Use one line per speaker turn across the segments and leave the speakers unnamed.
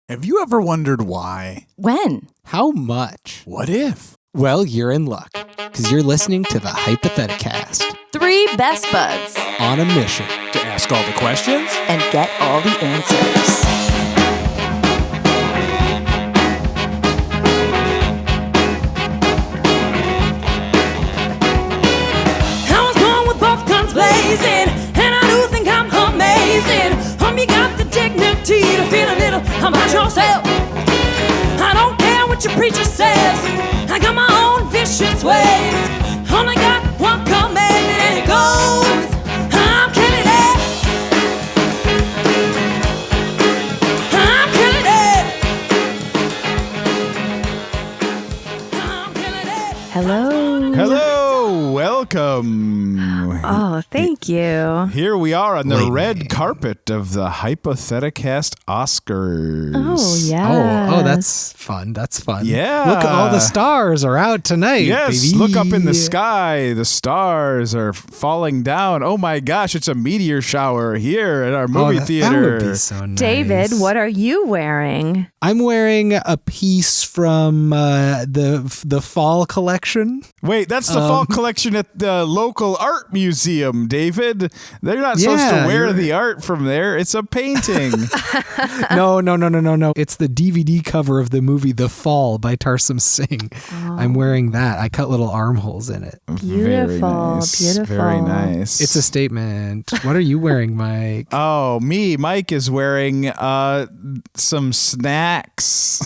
Have you ever wondered why?
When?
How much?
What if?
Well, you're in luck, because you're listening to the Hypotheticast.
3 best buds.
On a mission.
To ask all the questions?
And get all the answers.
I was born with both guns blazing, and I do think I'm amazing. You got the dignity to feel a little about yourself. I don't care what your preacher says. I got my own vicious ways. Only got one commandment and it goes, I'm killing it. I'm killing it. I'm killing it.
Hello.
Hello, welcome.
Oh, thank you.
Here we are on the red carpet of the Hypotheticast Oscars.
Oh, yeah.
Oh, that's fun. That's fun.
Yeah.
Look, all the stars are out tonight.
Yes,
baby.
look up in the sky. The stars are falling down. Oh my gosh, it's a meteor shower here at our movie theater.
That would be so nice.
David, what are you wearing?
I'm wearing a piece from the fall collection.
Wait, that's the fall collection at the local art museum, David. They're not supposed to wear the art from there. It's a painting.
No. It's the DVD cover of the movie The Fall by Tarsum Singh. Oh. I'm wearing that. I cut little armholes in it.
Beautiful.
Very nice.
It's a statement. What are you wearing, Mike?
Oh, Mike is wearing some snacks.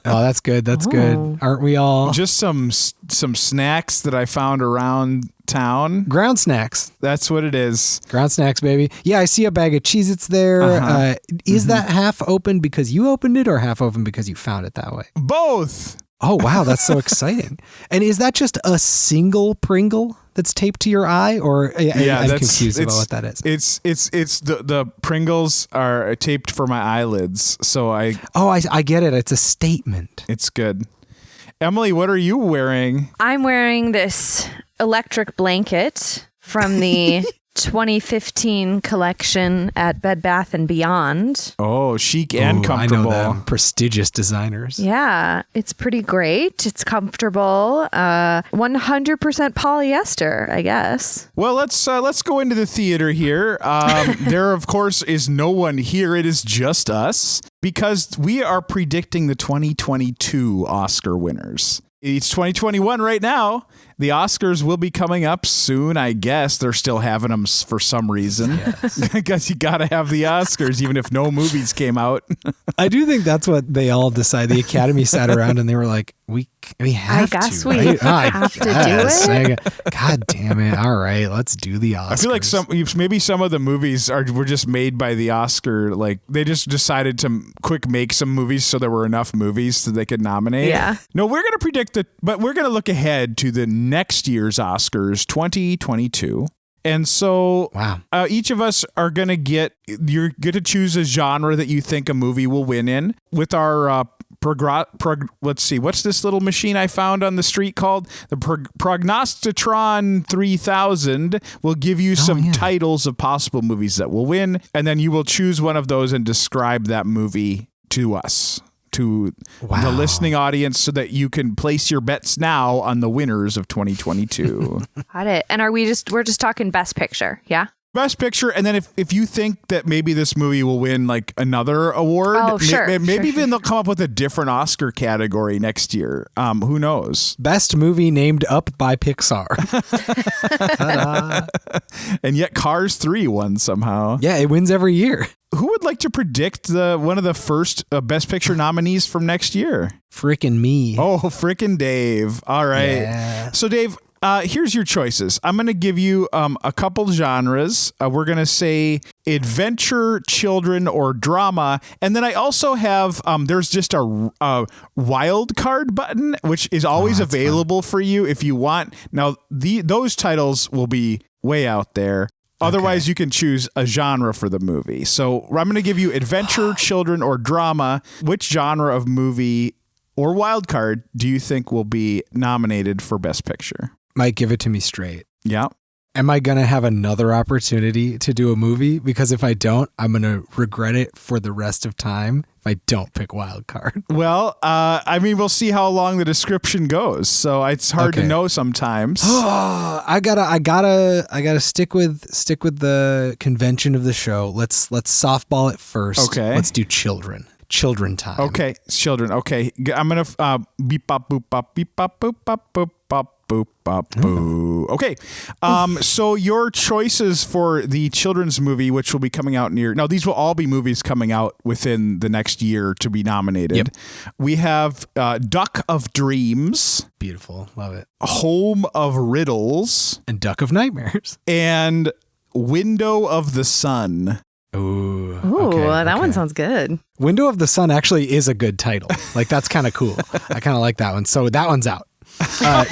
Oh, that's good. That's good. Aren't we all?
Just some snacks that I found around town.
Ground snacks.
That's what it is.
Ground snacks, baby. Yeah, I see a bag of Cheez-Its there. Is that half open because you opened it or half open because you found it that way?
Both.
Oh, wow. That's so exciting. And is that just a single Pringle that's taped to your eye? Or I'm confused about what that is.
It's the Pringles are taped for my eyelids. So I
get it. It's a statement.
It's good. Emily, what are you wearing?
I'm wearing this electric blanket from the 2015 collection at Bed Bath & Beyond.
Oh, chic and comfortable.
I know them. Prestigious designers.
Yeah, it's pretty great. It's comfortable. 100% polyester, I guess.
Well, let's go into the theater here. There, of course, is no one here. It is just us because we are predicting the 2022 Oscar winners. It's 2021 right now. The Oscars will be coming up soon, I guess. They're still having them for some reason. Yes. I guess you got to have the Oscars, even if no movies came out.
I do think that's what they all decided. The Academy sat around and they were like, we have to.
I guess we
right?
have to do it.
God damn it. All right, let's do the Oscars.
I feel like maybe some of the movies were just made by the Oscar. Like they just decided to make some movies so there were enough movies so they could nominate.
Yeah.
No, we're going to predict but we're going to look ahead to the next year's Oscars, 2022. And so each of us are going to you're going to choose a genre that you think a movie will win in with our let's see, what's this little machine I found on the street called? The Prognostitron 3000 will give you some titles of possible movies that will win. And then you will choose one of those and describe that movie to us, to the listening audience, so that you can place your bets now on the winners of 2022.
Got it. And we're just talking Best Picture, yeah?
Best Picture, and then if you think that maybe this movie will win like another award, maybe even they'll come up with a different Oscar category next year. Who knows?
Best movie named up by Pixar.
And yet Cars 3 won somehow.
Yeah, it wins every year.
Who would like to predict one of the first Best Picture nominees from next year?
Frickin' me.
Oh, frickin' Dave. All right. Yeah. So Dave, here's your choices. I'm going to give you a couple genres. We're going to say adventure, children, or drama. And then I also have, there's just a wild card button, which is always available for you if you want. Now, those titles will be way out there. Otherwise, you can choose a genre for the movie. So I'm going to give you adventure, children, or drama. Which genre of movie or wild card do you think will be nominated for Best Picture?
Mike, give it to me straight.
Yeah.
Am I going to have another opportunity to do a movie? Because if I don't, I'm going to regret it for the rest of time if I don't pick Wild Card.
Well, I mean, we'll see how long the description goes. So it's hard to know sometimes.
I gotta stick with the convention of the show. Let's softball it first.
Okay.
Let's do children time.
Okay, children. Okay, I'm gonna beep bop boop bop beep bop boop bop boop bop boop bop boo. Okay, so your choices for the children's movie, which will be coming out now, these will all be movies coming out within the next year to be nominated.
Yep.
We have Duck of Dreams,
Beautiful, love it,
Home of Riddles,
and Duck of Nightmares,
and Window of the Sun.
Ooh,
that one sounds good.
Window of the Sun actually is a good title. Like, that's kind of cool. I kind of like that one. So that one's out.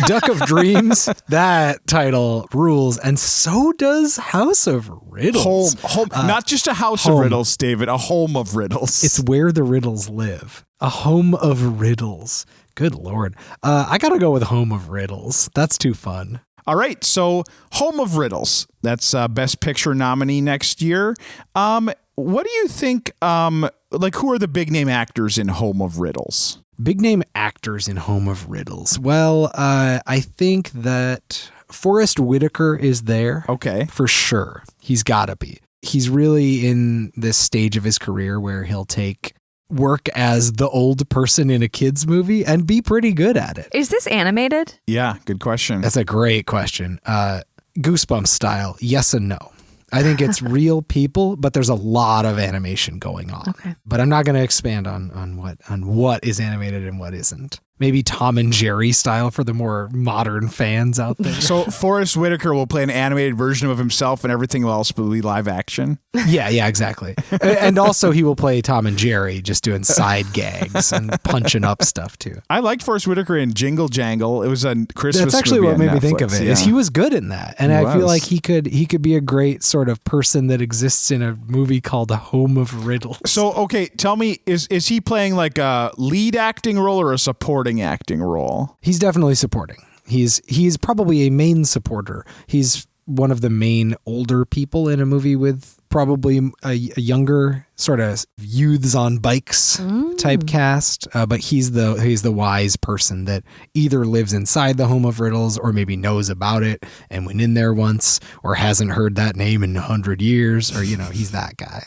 Duck of Dreams, that title rules, and so does House of Riddles.
Home, not just a house of riddles, David, a home of riddles.
It's where the riddles live. A home of riddles. Good Lord. I gotta go with Home of Riddles. That's too fun.
All right, so Home of Riddles. That's Best Picture nominee next year. What do you think, who are the big name actors in Home of Riddles?
Big name actors in Home of Riddles. Well, I think that Forrest Whitaker is there.
Okay.
For sure. He's gotta be. He's really in this stage of his career where he'll take work as the old person in a kid's movie and be pretty good at it.
Is this animated?
Yeah, good question.
That's a great question. Goosebumps style, yes and no. I think it's real people, but there's a lot of animation going on.
Okay.
But I'm not going to expand on what is animated and what isn't. Maybe Tom and Jerry style for the more modern fans out there.
So Forrest Whitaker will play an animated version of himself and everything else will be live action?
Yeah, exactly. And also he will play Tom and Jerry just doing side gags and punching up stuff too.
I liked Forrest Whitaker in Jingle Jangle. It was a Christmas
That's actually
movie
what made
on
me think of
Netflix.
it. Is he was good in that. And I feel like he could be a great sort of person that exists in a movie called The Home of Riddles.
So, okay, tell me, is he playing like a lead acting role or a supporting acting role?
He's definitely supporting. He's probably a main supporter. He's one of the main older people in a movie with probably a younger sort of youths on bikes type cast. But he's the wise person that either lives inside the Home of Riddles or maybe knows about it and went in there once or hasn't heard that name in 100 years or, he's that guy.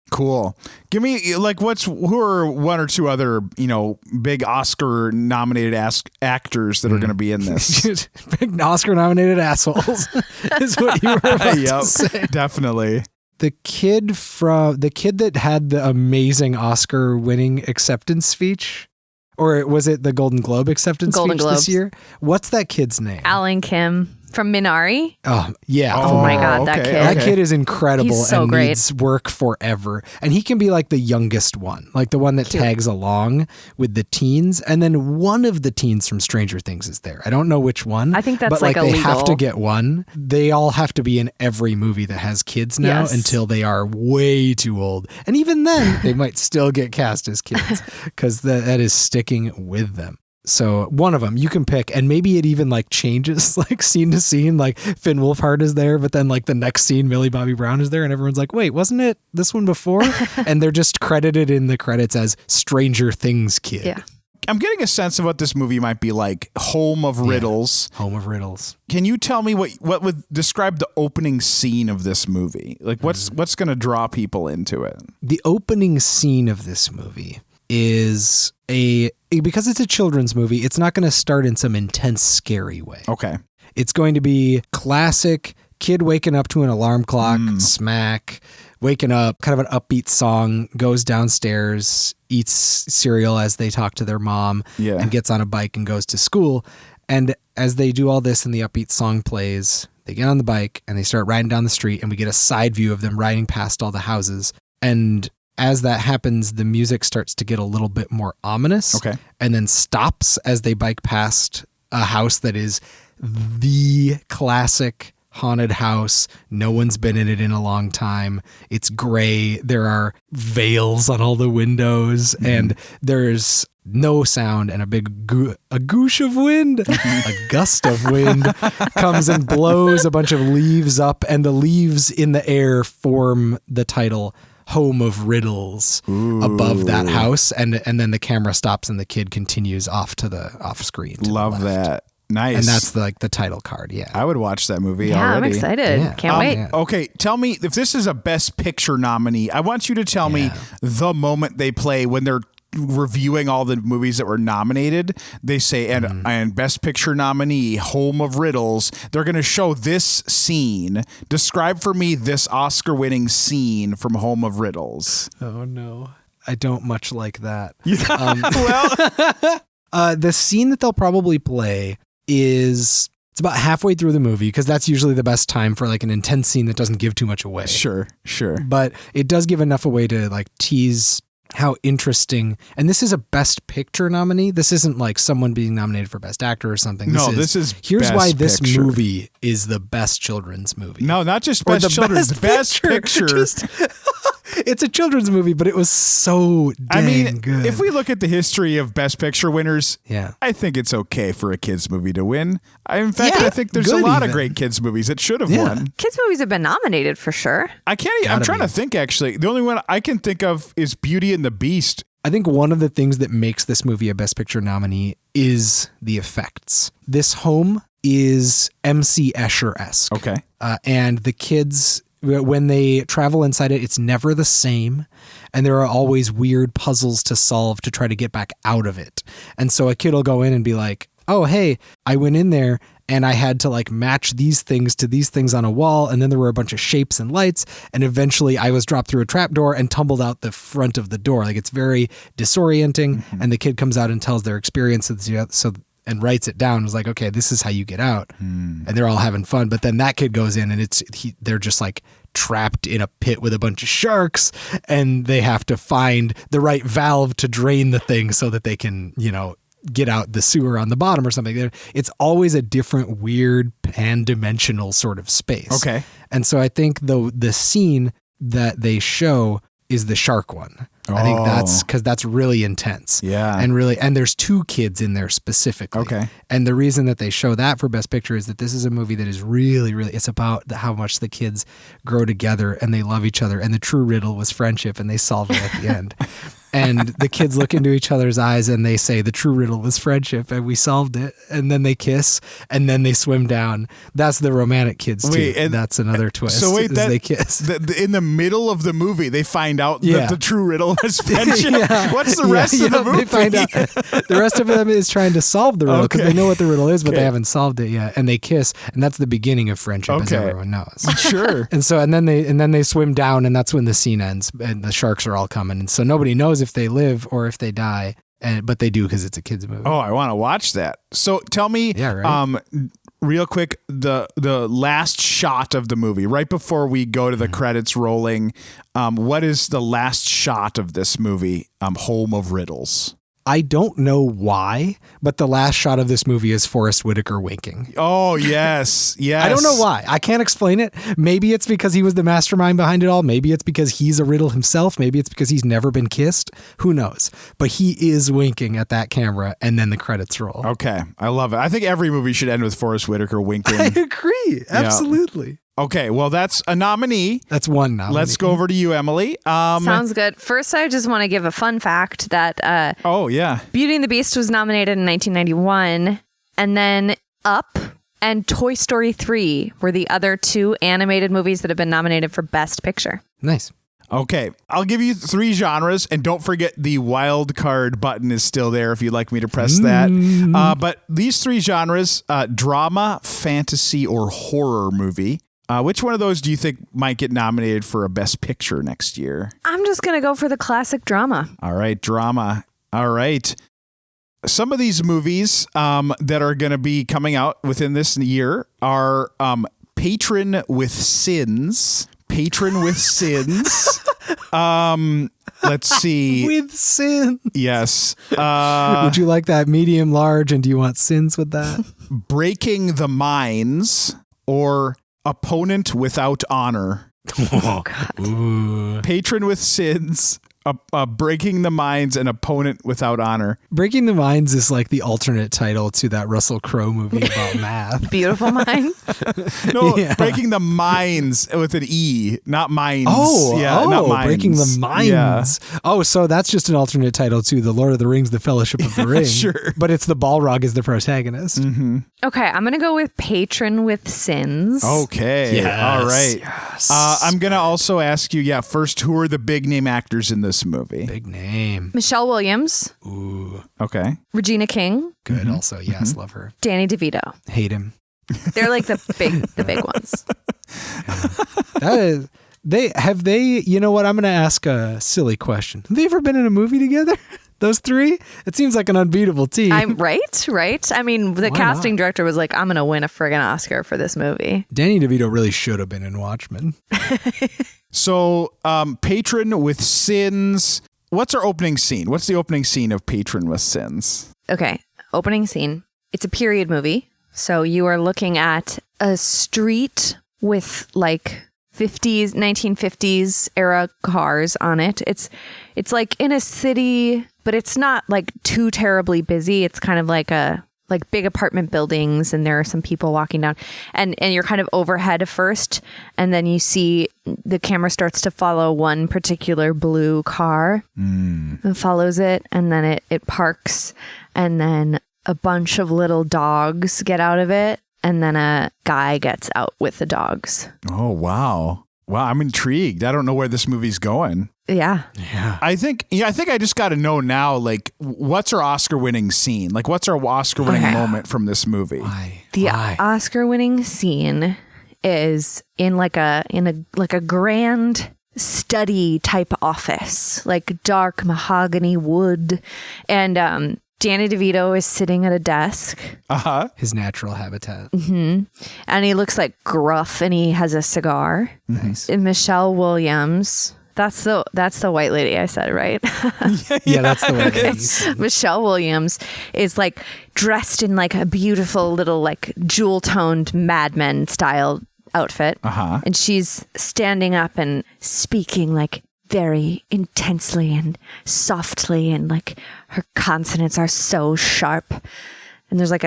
Cool. Give me who are one or two other, big Oscar nominated actors that are going to be in this?
Big Oscar nominated assholes is what you were about to say.
Definitely.
The kid that had the amazing Oscar winning acceptance speech, or was it the Golden Globe acceptance speech this year? What's that kid's name?
Alan Kim. From Minari?
Oh, yeah.
Oh my God, that kid.
That kid is incredible.
He's so
and
great.
Needs work forever. And he can be like the youngest one, like the one that tags along with the teens. And then one of the teens from Stranger Things is there. I don't know which one.
I think that's
but
like
they
illegal.
have to get one. They all have to be in every movie that has kids now until they are way too old. And even then, they might still get cast as kids because that is sticking with them. So one of them you can pick, and maybe it even changes scene to scene. Finn Wolfhard is there, but then the next scene, Millie Bobby Brown is there, and everyone's like, "Wait, wasn't it this one before?" And they're just credited in the credits as Stranger Things kid.
Yeah.
I'm getting a sense of what this movie might be like. Home of Riddles.
Home of Riddles.
Can you tell me what would describe the opening scene of this movie? What's going to draw people into it?
The opening scene of this movie is because it's a children's movie, it's not going to start in some intense, scary way.
Okay.
It's going to be classic kid waking up to an alarm clock, smack, waking up, kind of an upbeat song, goes downstairs, eats cereal as they talk to their mom, and gets on a bike and goes to school. And as they do all this and the upbeat song plays, they get on the bike and they start riding down the street, and we get a side view of them riding past all the houses. And as that happens, the music starts to get a little bit more ominous.
Okay.
And then stops as they bike past a house that is the classic haunted house. No one's been in it in a long time. It's gray. There are veils on all the windows, and there's no sound, and a goosh of wind, a gust of wind comes and blows a bunch of leaves up, and the leaves in the air form the title Home of Riddles above that house, and then the camera stops and the kid continues off screen.
Love that. Nice.
And that's the title card. Yeah.
I would watch that movie
Yeah,
already.
I'm excited.
Yeah.
Can't wait.
Yeah.
Okay, tell me, if this is a Best Picture nominee, I want you to tell me the moment they play when they're reviewing all the movies that were nominated. They say, and Best Picture nominee, Home of Riddles, they're going to show this scene. Describe for me this Oscar-winning scene from Home of Riddles.
Oh, no. I don't much like that.
Well,
the scene that they'll probably play is, it's about halfway through the movie, because that's usually the best time for like an intense scene that doesn't give too much away.
Sure.
But it does give enough away to like tease how interesting, and this is a Best Picture nominee. This isn't like someone being nominated for Best Actor or something.
This is
here's
Best
why this
Picture.
movie is the best children's movie.
No, not just
Or
Best Children's, Best Picture.
It's a children's movie, but it was so dang good.
If we look at the history of Best Picture winners,
Yeah.
I think it's okay for a kids movie to win. I think there's a
good
lot of
even.
great kids movies that should have
Yeah.
won.
Kids movies have been nominated for sure.
I'm
Gotta
trying
be.
to think, actually. The only one I can think of is Beauty and the Beast.
I think one of the things that makes this movie a Best Picture nominee is the effects. This home is MC Escher-esque.
Okay.
And the kids, when they travel inside it, it's never the same. And there are always weird puzzles to solve to try to get back out of it. And so a kid will go in and be like, oh, hey, I went in there and I had to like match these things to these things on a wall. And then there were a bunch of shapes and lights. And eventually I was dropped through a trapdoor and tumbled out the front of the door. Like, it's very disorienting. And the kid comes out and tells their experience. And writes it down. It was like, okay, this is how you get out. And they're all having fun. But then that kid goes in and they're just like trapped in a pit with a bunch of sharks, and they have to find the right valve to drain the thing so that they can, get out the sewer on the bottom or something. It's always a different, weird, pan-dimensional sort of space.
Okay.
And so I think the scene that they show is the shark one. I think that's because that's really intense.
Yeah.
And there's two kids in there specifically.
Okay.
And the reason that they show that for Best Picture is that this is a movie that is really, really, it's about how much the kids grow together and they love each other. And the true riddle was friendship, and they solve it at the end. And the kids look into each other's eyes and they say the true riddle was friendship, and we solved it. And then they kiss and then they swim down. That's the romantic kids too.
And
that's another twist.
So wait,
they kiss.
In the middle of the movie, they find out that the true riddle is friendship.
Yeah.
What's the rest of the movie?
They find out. The rest of them is trying to solve the riddle because they know what the riddle is, but they haven't solved it yet. And they kiss, and that's the beginning of friendship, as everyone knows.
Sure.
And then they swim down, and that's when the scene ends, and the sharks are all coming. And so nobody knows if they live or if they die, but they do because it's a kids movie.
Oh, I want to watch that. So tell me, real quick, the last shot of the movie, right before we go to the credits rolling, what is the last shot of this movie, Home of Riddles?
I don't know why, but the last shot of this movie is Forrest Whitaker winking.
Oh, yes. Yes.
I don't know why. I can't explain it. Maybe it's because he was the mastermind behind it all. Maybe it's because he's a riddle himself. Maybe it's because he's never been kissed. Who knows? But he is winking at that camera, and then the credits roll.
Okay. I love it. I think every movie should end with Forrest Whitaker winking.
I agree. Absolutely.
Okay, well, that's a nominee.
That's one nominee.
Let's go over to you, Emily.
Sounds good. First, I just want to give a fun fact that Beauty and the Beast was nominated in 1991, and then Up and Toy Story 3 were the other two animated movies that have been nominated for Best Picture.
Nice.
Okay, I'll give you 3 genres, and don't forget the wild card button is still there if you'd like me to press that. But these 3 genres, drama, fantasy, or horror movie. Which one of those do you think might get nominated for a Best Picture next year?
I'm just going to go for the classic drama.
All right, drama. All right. Some of these movies that are going to be coming out within this year are Patron with Sins. Patron with Sins. Let's see.
With sin.
Yes.
Would you like that medium, large, and do you want sins with that?
Breaking the Minds, or opponent without honor.
Oh, God.
Ooh.
Patron with sins. Breaking the Minds, an opponent without honor.
Breaking the Minds is like the alternate title to that Russell Crowe movie about math.
Beautiful Mind.
No, Breaking the Minds with an E, not minds.
Not minds. Breaking the Minds.
Yeah.
Oh, so that's just an alternate title to The Lord of the Rings, The Fellowship of the Ring.
Sure.
But it's the Balrog is the protagonist.
Mm-hmm.
Okay, I'm going to go with Patron with sins.
Okay.
Yes.
All right.
Yes.
I'm going to also ask you, first, who are the big name actors in this movie?
Big name.
Michelle Williams.
Ooh.
Okay.
Regina King.
Good also. Yes, love her.
Danny DeVito.
Hate him.
They're like the big ones.
You know what? I'm going to ask a silly question. Have they ever been in a movie together? Those three? It seems like an unbeatable team.
Right. I mean, the casting director was like, I'm going to win a friggin' Oscar for this movie.
Danny DeVito really should have been in Watchmen.
So, Patron with sins. What's our opening scene? What's the opening scene of Patron with sins?
Okay. Opening scene. It's a period movie. So you are looking at a street with like 1950s era cars on it. It's like in a city, but it's not like too terribly busy. It's kind of like big apartment buildings, and there are some people walking down, and you're kind of overhead first, and then you see the camera starts to follow one particular blue car and follows it, and then it parks, and then a bunch of little dogs get out of it, and then a guy gets out with the dogs.
Oh, wow. Wow, I'm intrigued. I don't know where this movie's going.
Yeah.
I think I just got to know now, like, what's our Oscar-winning scene? Like, what's our Oscar-winning moment from this movie?
Why?
The Oscar-winning scene is in like a grand study type office, like dark mahogany wood, and Danny DeVito is sitting at a desk.
His natural habitat.
Mm-hmm. And he looks like gruff, and he has a cigar.
Nice.
And Michelle Williams, that's the white lady I said, right?
Yeah, that's the white lady.
Michelle Williams is like dressed in like a beautiful little like jewel toned Mad Men style outfit. And she's standing up and speaking like very intensely and softly, and like her consonants are so sharp, and there's like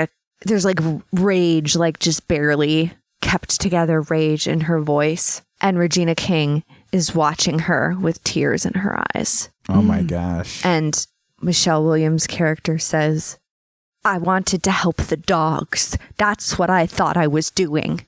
rage, like just barely kept together rage in her voice, and Regina King is watching her with tears in her eyes.
Oh my gosh.
And Michelle Williams' character says, I wanted to help the dogs. That's what I thought I was doing.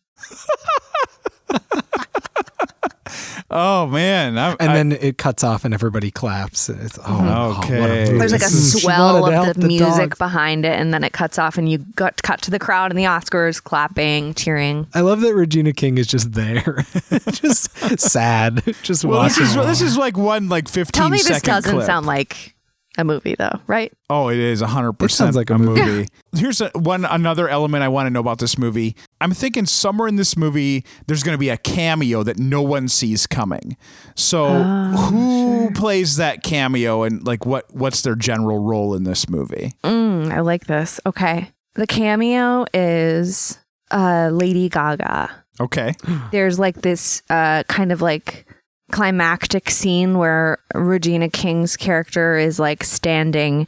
Oh man!
Then it cuts off and everybody claps. It's
okay.
There's like a swell of the music dogs behind it, and then it cuts off, and you cut to the crowd and the Oscars clapping, cheering.
I love that Regina King is just there, just sad, just watching.
This is like one 15-second
Tell me this doesn't
clip.
sound like a movie, though, right?
Oh, it is 100%.
It sounds like a movie.
Here's another element I want to know about this movie. I'm thinking somewhere in this movie, there's going to be a cameo that no one sees coming. So who plays that cameo, and like what's their general role in this movie?
I like this. Okay. The cameo is Lady Gaga.
Okay.
There's like this kind of like climactic scene where Regina King's character is like standing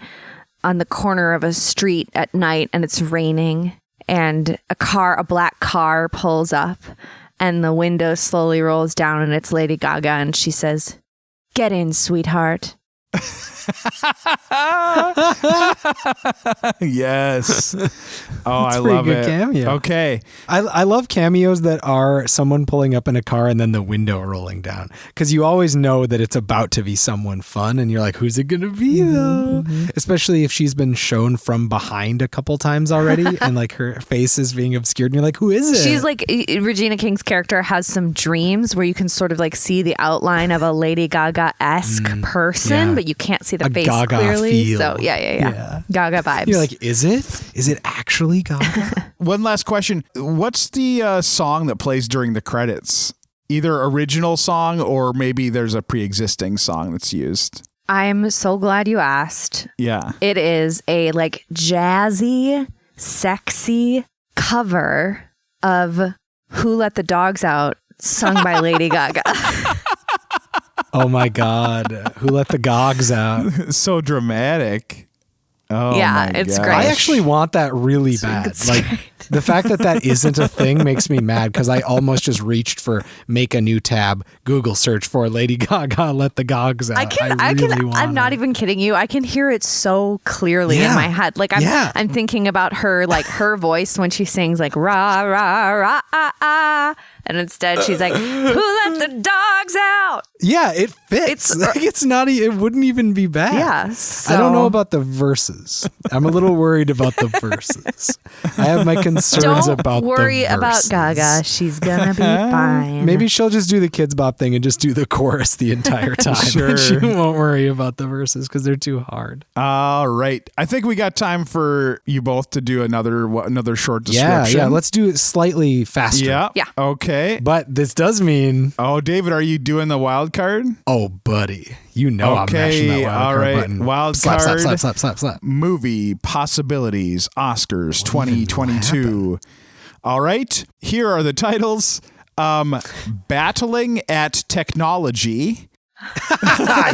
on the corner of a street at night, and it's raining, and a black car pulls up, and the window slowly rolls down, and it's Lady Gaga, and she says, "Get in, sweetheart."
Yes. Oh,
That's
I
a pretty
love
good
it.
Cameo.
Okay.
I love cameos that are someone pulling up in a car and then the window rolling down, because you always know that it's about to be someone fun, and you're like, who's it gonna be though? Especially if she's been shown from behind a couple times already, and like her face is being obscured, and you're like, who is it?
She's like, Regina King's character has some dreams where you can sort of like see the outline of a Lady Gaga-esque person, but you can't see the face
Gaga
clearly.
feel.
So yeah. Gaga vibes.
You're like, is it actually Gaga?
One last question. What's the song that plays during the credits? Either original song, or maybe there's a pre-existing song that's used.
I'm so glad you asked.
Yeah.
It is a like jazzy, sexy cover of Who Let the Dogs Out, sung by Lady Gaga.
Oh my God. Who Let the Gogs Out?
So dramatic. Oh
yeah, it's great.
I actually want that really bad. Like the fact that isn't a thing makes me mad because I almost just reached for make a new tab, Google search for Lady Gaga, Let the Gogs Out.
I'm not even kidding you. I can hear it so clearly in my head. Like I'm thinking about her, like her voice when she sings like rah, rah, rah, ah, ah. And instead she's like, who let the dogs out?
Yeah, it fits. It wouldn't even be bad.
Yeah. So.
I don't know about the verses. I'm a little worried about the verses. I have my concerns about the verses. Don't worry
about Gaga. She's going to be fine.
Maybe she'll just do the Kids Bop thing and just do the chorus the entire time.
Sure.
She won't worry about the verses because they're too hard.
All right. I think we got time for you both to do another short description.
Yeah. Let's do it slightly faster.
Yeah. Okay.
But this does mean...
Oh, David, are you doing the wild card?
Oh, buddy. You know I'm mashing that wild card button.
Wild
slap,
card.
Slap.
Movie Possibilities Oscars 2022. All right. Here are the titles. Battling at Technology.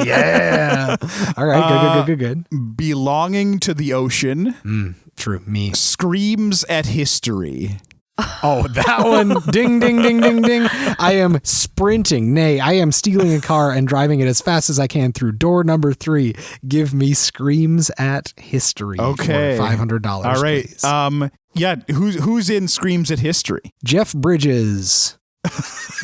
Yeah. All right. Good.
Belonging to the Ocean.
True. Me.
Screams at History.
Oh, that one. Ding, ding, ding, ding, ding. I am sprinting. Nay, I am stealing a car and driving it as fast as I can through door number 3. Give me Screams at History.
Okay.
For $500.
All right.
Please.
Yeah. Who's in Screams at History?
Jeff Bridges.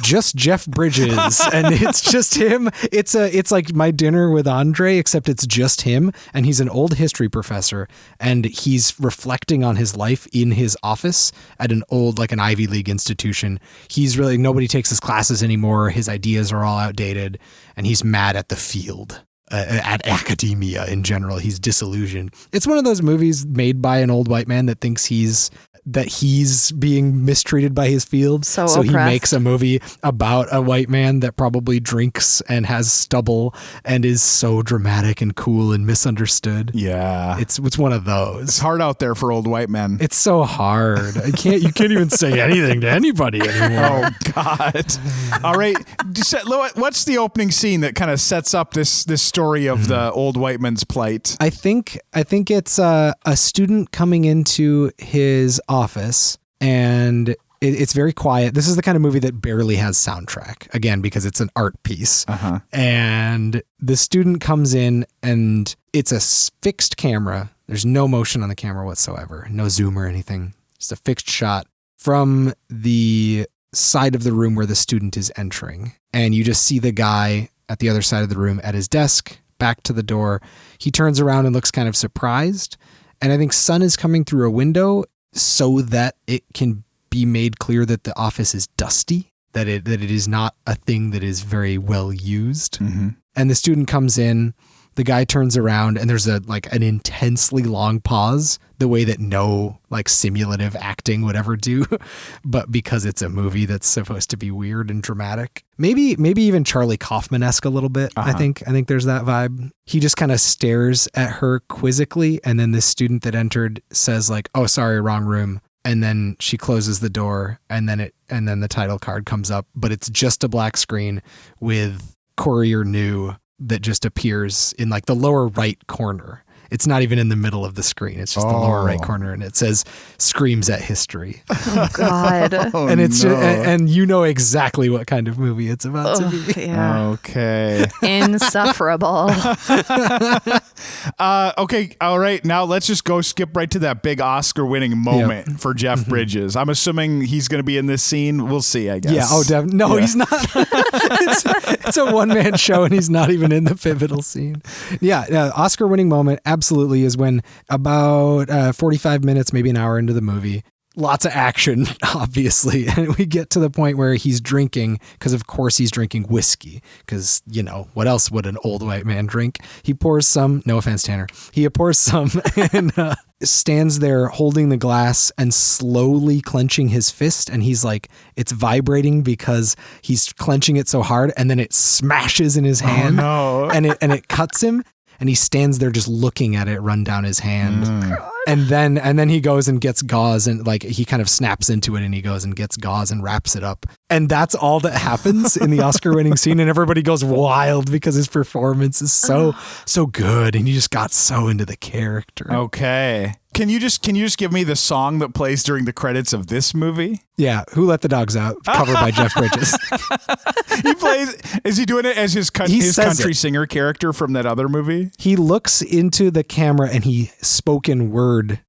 Just Jeff Bridges, and it's just him. It's like My Dinner with Andre, except it's just him, and he's an old history professor, and he's reflecting on his life in his office at an Ivy League institution. He's really, nobody takes his classes anymore. His ideas are all outdated, and he's mad at the field. At academia in general. He's disillusioned. It's one of those movies made by an old white man that thinks he's being mistreated by his field. So he makes a movie about a white man that probably drinks and has stubble and is so dramatic and cool and misunderstood.
Yeah.
It's one of those.
It's hard out there for old white men.
It's so hard. You can't even say anything to anybody anymore.
Oh God. All right. What's the opening scene that kind of sets up this story of the old white man's plight?
I think it's a student coming into his office, and it's very quiet. This is the kind of movie that barely has soundtrack, again, because it's an art piece.
Uh-huh.
And the student comes in, and it's a fixed camera. There's no motion on the camera whatsoever, no zoom or anything. Just a fixed shot from the side of the room where the student is entering. And you just see the guy at the other side of the room at his desk, back to the door. He turns around and looks kind of surprised. And I think sun is coming through a window so that it can be made clear that the office is dusty, that it is not a thing that is very well used.
Mm-hmm.
And the student comes in, the guy turns around, and there's an intensely long pause, the way that no simulative acting would ever do. But because it's a movie that's supposed to be weird and dramatic, maybe even Charlie Kaufman-esque a little bit.
Uh-huh.
I think there's that vibe. He just kind of stares at her quizzically, and then the student that entered says oh, sorry, wrong room. And then she closes the door, and then the title card comes up, but it's just a black screen with Courier New that just appears in the lower right corner. It's not even in the middle of the screen. It's just the lower right corner, and it says "Screams at History."
Oh God!
And it's and you know exactly what kind of movie it's about to be.
Yeah.
Okay.
Insufferable.
Okay. All right. Now let's just skip right to that big Oscar-winning moment for Jeff Bridges. I'm assuming he's going to be in this scene. We'll see, I guess.
Yeah. Oh, definitely. No, he's not. It's a one-man show, and he's not even in the pivotal scene. Yeah. Oscar-winning moment. Absolutely, is when about 45 minutes, maybe an hour into the movie, lots of action, obviously. And we get to the point where he's drinking, because of course he's drinking whiskey, because, what else would an old white man drink? He pours some, no offense, Tanner, he pours some and stands there holding the glass and slowly clenching his fist. And he's it's vibrating because he's clenching it so hard, and then it smashes in his hand.
Oh, no.
and it cuts him. and he stands there just looking at it run down his hand. And then he goes and gets gauze, and like he kind of snaps into it, and he goes and gets gauze and wraps it up. And that's all that happens in the Oscar winning scene, and everybody goes wild because his performance is so good, and he just got so into the character.
Okay. Can you just give me the song that plays during the credits of this movie?
Yeah, Who Let the Dogs Out, covered by Jeff Bridges.
Is he doing it as his country singer character from that other movie?
He looks into the camera and he spoken word,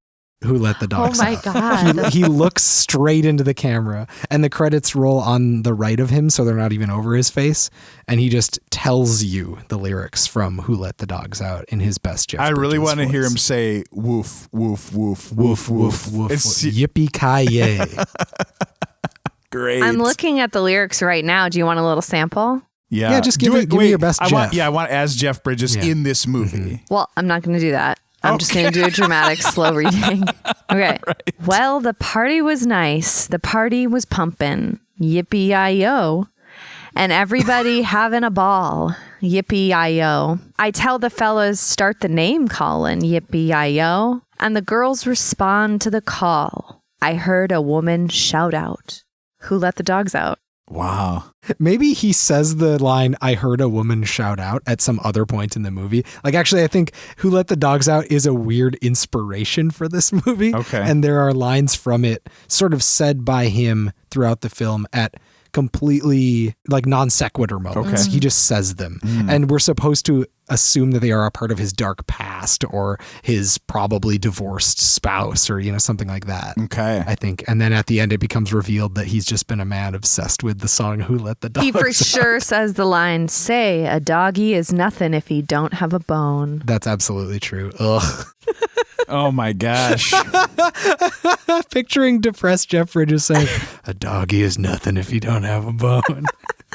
Who Let the Dogs Out.
Oh my God.
He looks straight into the camera, and the credits roll on the right of him, so they're not even over his face. And he just tells you the lyrics from Who Let the Dogs Out in his best Jeff Bridges
really want to
voice.
hear him say woof, woof, woof,
Woof, woof, woof. Yippee-ki-yay.
Great.
I'm looking at the lyrics right now. Do you want a little sample?
Yeah, just give me your best Jeff.
I want as Jeff Bridges in this movie.
Mm-hmm.
Well, I'm not going to do that. I'm just going to do a dramatic slow reading. Okay.
Right.
Well, the party was nice. The party was pumping. Yippee-yi-yo. And everybody having a ball. Yippee-yi-yo. I tell the fellas, start the name calling. Yippee-yi-yo. And the girls respond to the call. I heard a woman shout out. Who let the dogs out?
Wow.
Maybe he says the line, I heard a woman shout out at some other point in the movie. Like, actually, I think Who Let the Dogs Out is a weird inspiration for this movie.
Okay.
And there are lines from it sort of said by him throughout the film at completely like non sequitur moments.
Okay.
He just says them. And we're supposed to assume that they are a part of his dark past or his probably divorced spouse or, something like that.
Okay.
I think. And then at the end, it becomes revealed that he's just been a man obsessed with the song Who Let the Dogs
He for
Out.
sure says the line, say, a doggy is nothing if he don't have a bone.
That's absolutely true. Ugh.
Oh my gosh.
Picturing depressed Jeff Bridges saying, a doggy is nothing if you don't have a bone.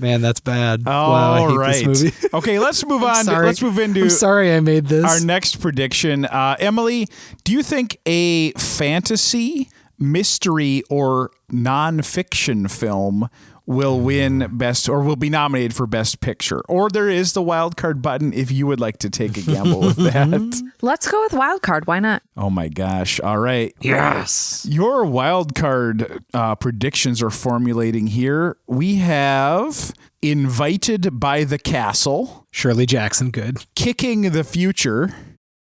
Man, that's bad. Wow, I hate this movie.
Okay, let's move on.
Sorry.
Let's move into
I'm sorry I made this.
our next prediction. Emily, do you think a fantasy, mystery, or nonfiction film will win best or will be nominated for best picture? Or there is the wild card button if you would like to take a gamble with that.
Let's go with wild card. Why not?
Oh my gosh. All right.
Yes.
Your wild card predictions are formulating here. We have Invited by the Castle,
Shirley Jackson, good.
Kicking the Future,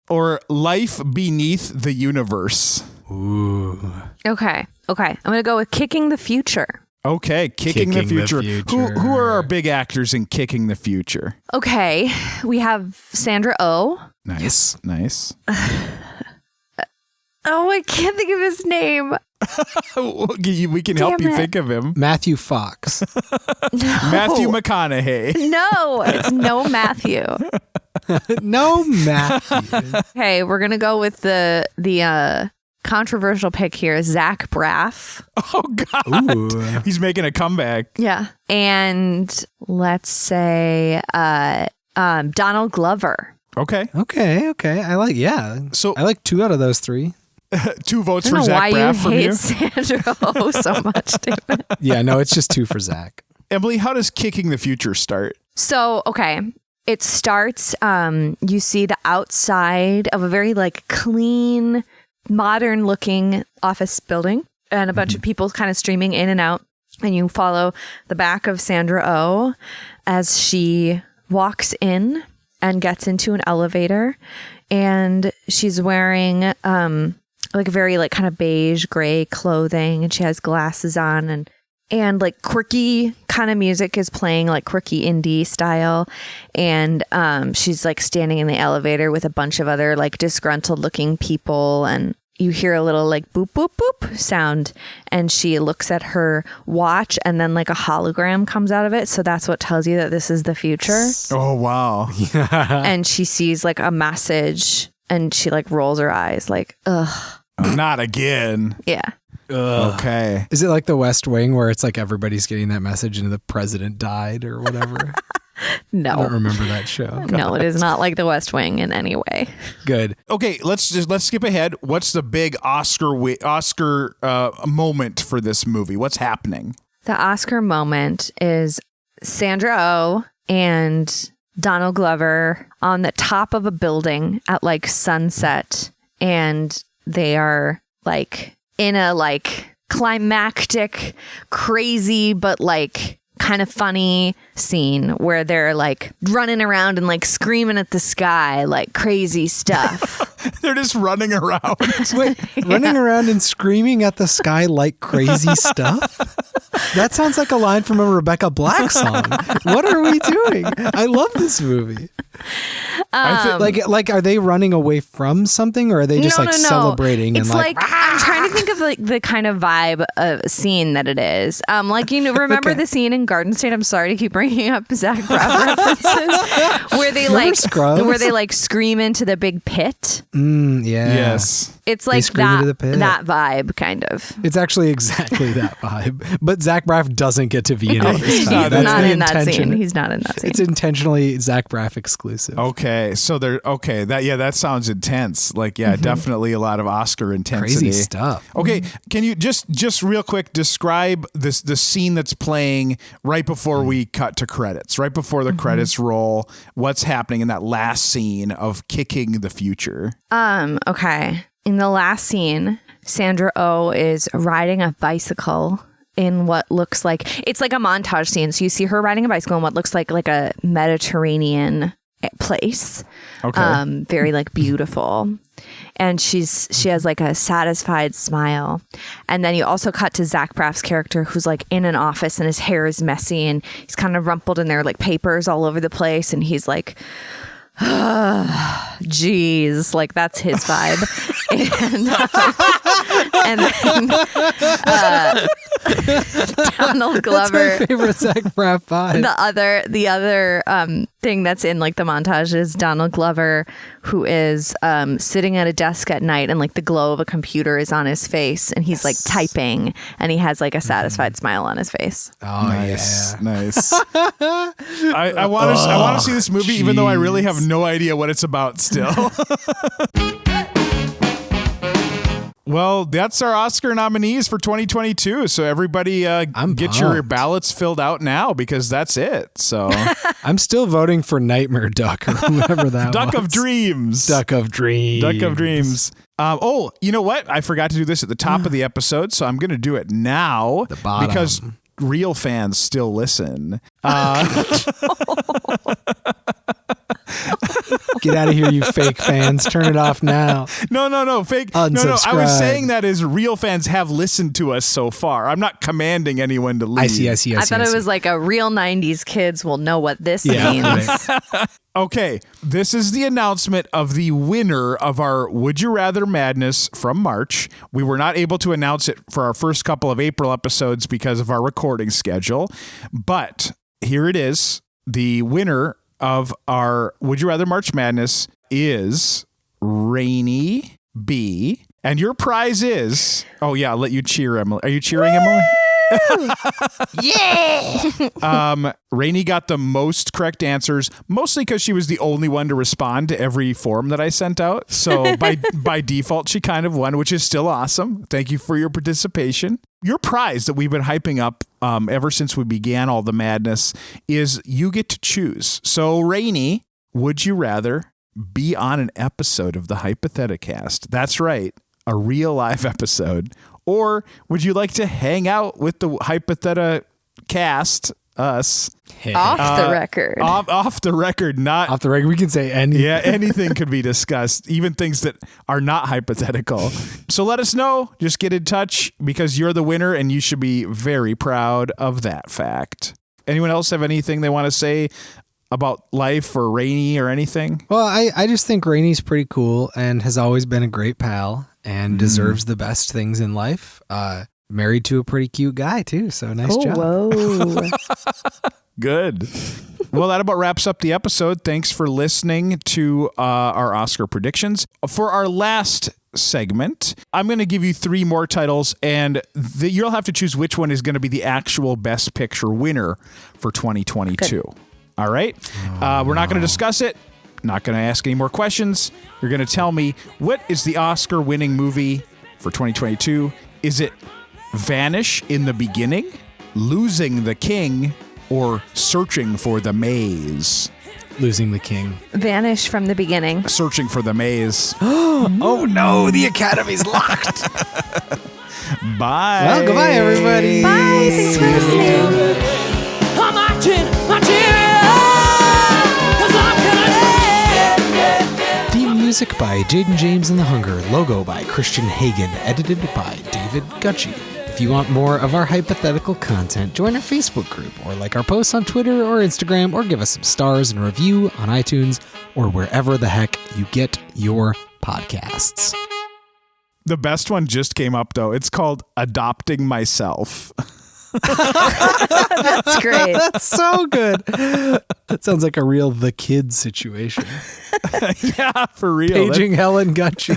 or Life Beneath the Universe.
Ooh.
Okay. I'm going to go with Kicking the Future.
Okay, Kicking the Future. Who are our big actors in Kicking the Future?
Okay. We have Sandra Oh.
Nice. Nice.
Oh, I can't think of his name.
We can help you think of him.
Matthew Fox.
Matthew McConaughey.
No, it's no Matthew.
No, Matthew.
Okay, we're going to go with the controversial pick here, Zach Braff.
Oh, God.
Ooh.
He's making a comeback.
Yeah. And let's say Donald Glover.
Okay.
Okay. I like 2 out of those 3.
2 votes
I
for
don't know
Zach
why
Braff
you
from
hate
you.
Sandra Oh so much, David.
Yeah, no, it's just 2 for Zach.
Emily, how does Kicking the Future start?
So, okay. It starts, you see the outside of a very clean, modern looking office building and a bunch of people kind of streaming in and out. And you follow the back of Sandra Oh as she walks in and gets into an elevator, and she's wearing very kind of beige gray clothing, and she has glasses on, and quirky kind of music is playing, quirky indie style, and she's standing in the elevator with a bunch of other disgruntled looking people, and you hear a little boop, boop, boop sound, and she looks at her watch, and then a hologram comes out of it. So that's what tells you that this is the future.
Oh, wow.
And she sees a message, and she rolls her eyes ugh.
Not again.
Yeah.
Okay.
Is it like the West Wing where it's everybody's getting that message and the president died or whatever?
No.
I don't remember that show.
No, it is not like the West Wing in any way.
Good.
Okay, let's skip ahead. What's the big Oscar moment for this movie? What's happening?
The Oscar moment is Sandra Oh and Donald Glover on the top of a building at like sunset, and they are like in a like climactic, crazy, but like kind of funny scene where they're like running around and like screaming at the sky like crazy stuff.
They're just running around.
Wait, running around and screaming at the sky like crazy stuff? That sounds like a line from a Rebecca Black song. What are we doing? I love this movie. Like, are they running away from something, or are they just celebrating?
It's
and like
I'm trying to think of like the kind of vibe of scene that it is. Like, you know, remember the scene in Garden State? I'm sorry to keep bringing up Zach Braff references, where they like scream into the big pit.
Yeah.
Yes.
It's like that vibe, kind of.
It's actually exactly that vibe. But Zach Braff doesn't get to be in it.
He's not in that scene. He's not in that scene.
It's intentionally Zach Braff exclusive.
Okay, so that sounds intense. Like, definitely a lot of Oscar intensity.
Crazy stuff.
Okay, can you just real quick describe the scene that's playing right before we cut to credits, right before the credits roll? What's happening in that last scene of Kicking the Future?
Okay. In the last scene, Sandra Oh is riding a bicycle in what looks like, it's like a montage scene. So you see her riding a bicycle in what looks like a Mediterranean place.
Okay.
Very like beautiful. And she has like a satisfied smile. And then you also cut to Zach Braff's character, who's like in an office and his hair is messy and he's kind of rumpled and there are like papers all over the place. And he's like, geez, like that's his vibe. And then Donald Glover.
That's my favorite Zach Braff vibe.
The other thing that's in like the montage is Donald Glover, who is sitting at a desk at night and like the glow of a computer is on his face and he's like typing and he has like a satisfied smile on his face.
Oh,
nice. I want to see this movie, even though I really have no idea what it's about still. Well, that's our Oscar nominees for 2022. So everybody get your ballots filled out now because that's it. So
I'm still voting for Nightmare Duck or whoever that
Duck
was.
of Dreams.
Duck of Dreams.
Duck of Dreams. You know what? I forgot to do this at the top of the episode, so I'm going to do it now because real fans still listen.
Get out of here, you fake fans. Turn it off now.
No. Fake.
Unsubscribe.
No. I was saying that as real fans have listened to us so far. I'm not commanding anyone to leave.
I see.
I thought it was like a real 90s kids will know what this means.
Right.
Okay, this is the announcement of the winner of our Would You Rather Madness from March. We were not able to announce it for our first couple of April episodes because of our recording schedule, but here it is. The winner of our Would You Rather March Madness is Rainy B. And your prize is... Oh, yeah, I'll let you cheer, Emily. Are you cheering, Emily?
Yeah.
Rainey got the most correct answers, mostly because she was the only one to respond to every form that I sent out. So by default, she kind of won, which is still awesome. Thank you for your participation. Your prize that we've been hyping up ever since we began all the madness is you get to choose. So Rainey, would you rather be on an episode of the Hypotheticast? That's right, a real live episode. Or would you like to hang out with the Hypotheticast, us?
Off the record.
Off the record, not...
Off the record, we can say anything.
Yeah, anything could be discussed, even things that are not hypothetical. So let us know. Just get in touch because you're the winner and you should be very proud of that fact. Anyone else have anything they want to say about life or Rainey or anything?
Well, I just think Rainey's pretty cool and has always been a great pal and deserves the best things in life. Married to a pretty cute guy too, so nice job.
Whoa.
Good. Well, that about wraps up the episode. Thanks for listening to our Oscar predictions. For our last segment, I'm going to give you 3 more titles, and you'll have to choose which one is going to be the actual Best Picture winner for 2022. Good. All right? We're not going to discuss it. Not going to ask any more questions. You're going to tell me, what is the Oscar-winning movie for 2022? Is it Vanish in the Beginning, Losing the King, or Searching for the Maze?
Losing the king.
Vanish from the beginning.
Searching for the maze.
Oh no, the Academy's locked.
Bye.
Well, goodbye, everybody.
Bye. Thanks for listening.
I'm marching,
Theme music by Jaden James and the Hunger. Logo by Christian Hagen. Edited by David Gutchie. If you want more of our hypothetical content, join our Facebook group or like our posts on Twitter or Instagram or give us some stars and a review on iTunes or wherever the heck you get your podcasts.
The best one just came up, though. It's called Adopting Myself.
That's great.
That's so good. That sounds like a real The Kid situation.
Yeah, for real.
Paging Helen Gutchie.